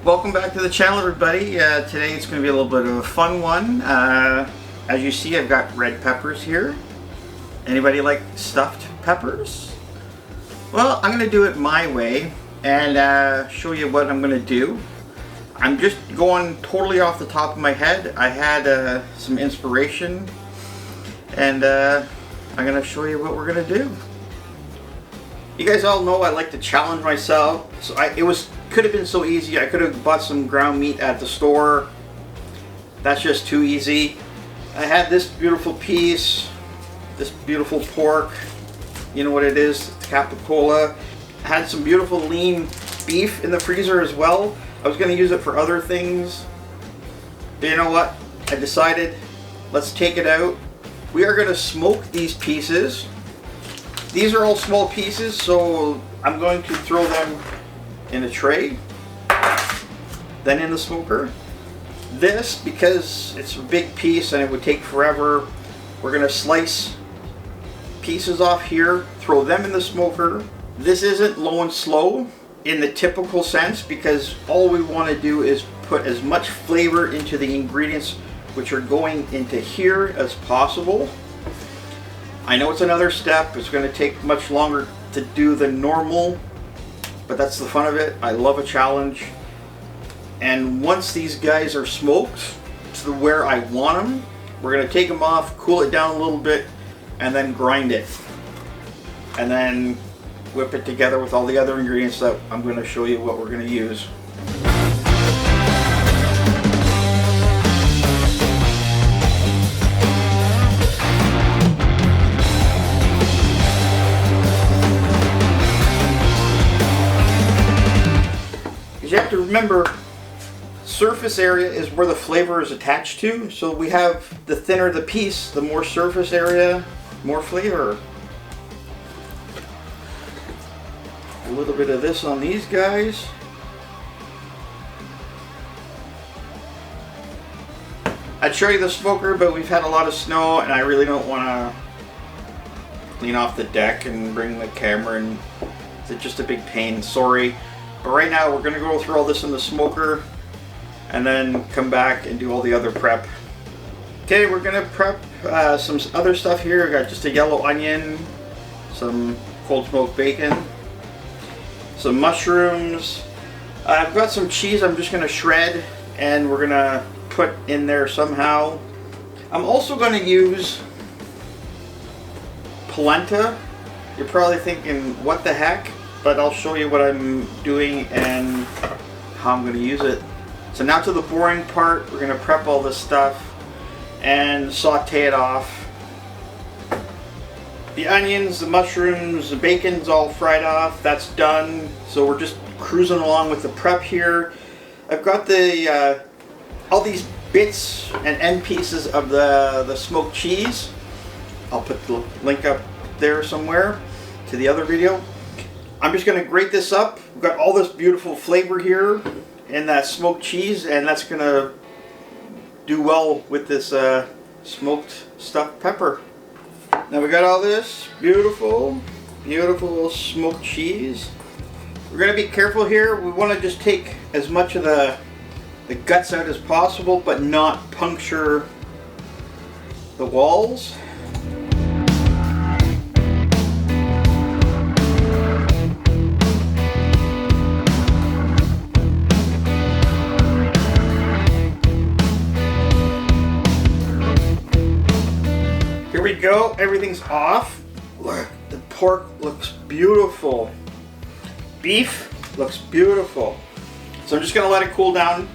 Welcome back to the channel, everybody. Today it's going to be a little bit of a fun one. As you see, I've got red peppers here. Anybody like stuffed peppers? Well, I'm going to do it my way and show you what I'm going to do. I'm just going totally off the top of my head. I had some inspiration and I'm going to show you what we're going to do. You guys all know I like to challenge myself, so could have been so easy. I could have bought some ground meat at the store. That's just too easy. I had this beautiful piece, this beautiful pork. You know what it is, it's capicola. I had some beautiful lean beef in the freezer as well. I was going to use it for other things, but you know what? I decided, let's take it out. We are going to smoke these pieces. These are all small pieces, so I'm going to throw them in a tray, then in the smoker. This, because it's a big piece and it would take forever, we're going to slice pieces off here, throw them in the smoker. This isn't low and slow in the typical sense, because all we want to do is put as much flavor into the ingredients which are going into here as possible. I know it's another step, it's going to take much longer to do than normal, but that's the fun of it. I love a challenge. And once these guys are smoked to where I want them, we're going to take them off, cool it down a little bit, and then grind it. And then whip it together with all the other ingredients that I'm going to show you what we're going to use. You have to remember, surface area is where the flavor is attached to. So we have, the thinner the piece, the more surface area, more flavor. A little bit of this on these guys. I'd show you the smoker, but we've had a lot of snow and I really don't want to clean off the deck and bring the camera, and it's just a big pain, sorry. But right now we're going to go through all this in the smoker and then come back and do all the other prep. Okay, we're going to prep some other stuff here. I got just a yellow onion, some cold smoked bacon, some mushrooms. I've got some cheese I'm just going to shred and we're going to put in there somehow. I'm also going to use polenta. You're probably thinking, what the heck? But I'll show you what I'm doing and how I'm going to use it. So now to the boring part. We're going to prep all this stuff and saute it off. The onions, the mushrooms, the bacon's all fried off. That's done. So we're just cruising along with the prep here. I've got the all these bits and end pieces of the smoked cheese. I'll put the link up there somewhere to the other video. I'm just going to grate this up. We've got all this beautiful flavor here in that smoked cheese, and that's going to do well with this smoked stuffed pepper. Now we got all this beautiful, beautiful smoked cheese. We're going to be careful here. We want to just take as much of the guts out as possible, but not puncture the walls. Here we go, everything's off. Look, the pork looks beautiful. Beef looks beautiful. So I'm just gonna let it cool down.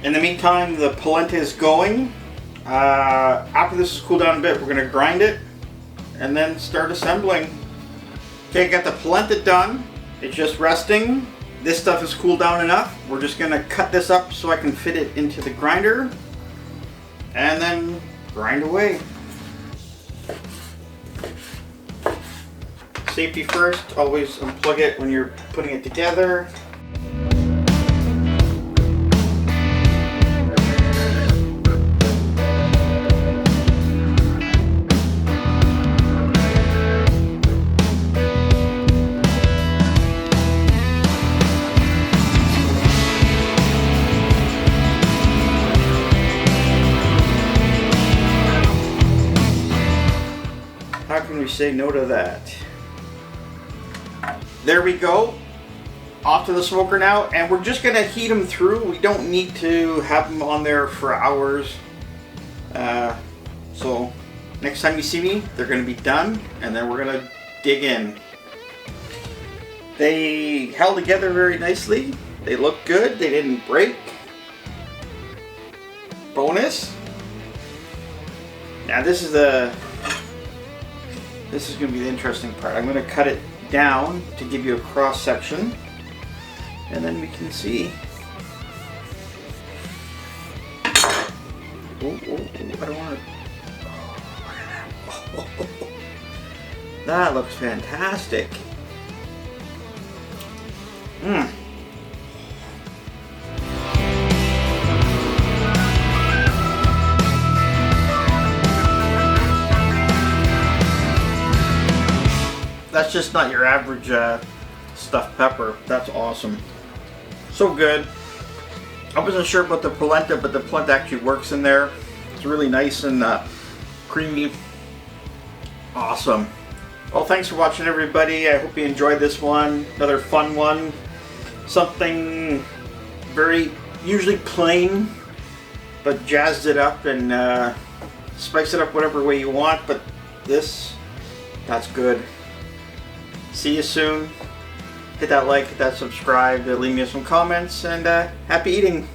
In the meantime, the polenta is going. After this is cooled down a bit, we're gonna grind it and then start assembling. Okay, got the polenta done. It's just resting. This stuff is cooled down enough. We're just gonna cut this up so I can fit it into the grinder and then grind away. Safety first, always unplug it when you're putting it together. say no to that. There we go. Off to the smoker now, and we're just gonna heat them through. We don't need to have them on there for hours. So next time you see me, they're gonna be done, and then we're gonna dig in. They held together very nicely. They look good. They didn't break. Bonus. Now this is gonna be the interesting part. I'm gonna cut it down to give you a cross section, and then we can see. Oh, I don't want to. Oh, that looks fantastic. That's just not your average stuffed pepper. That's awesome. So good. I wasn't sure about the polenta, but the polenta actually works in there. It's really nice and creamy. Awesome. Well, thanks for watching, everybody. I hope you enjoyed this one. Another fun one. Something very usually plain, but jazzed it up and spice it up whatever way you want. But that's good. See you soon. Hit that like, hit that subscribe, leave me some comments, and happy eating.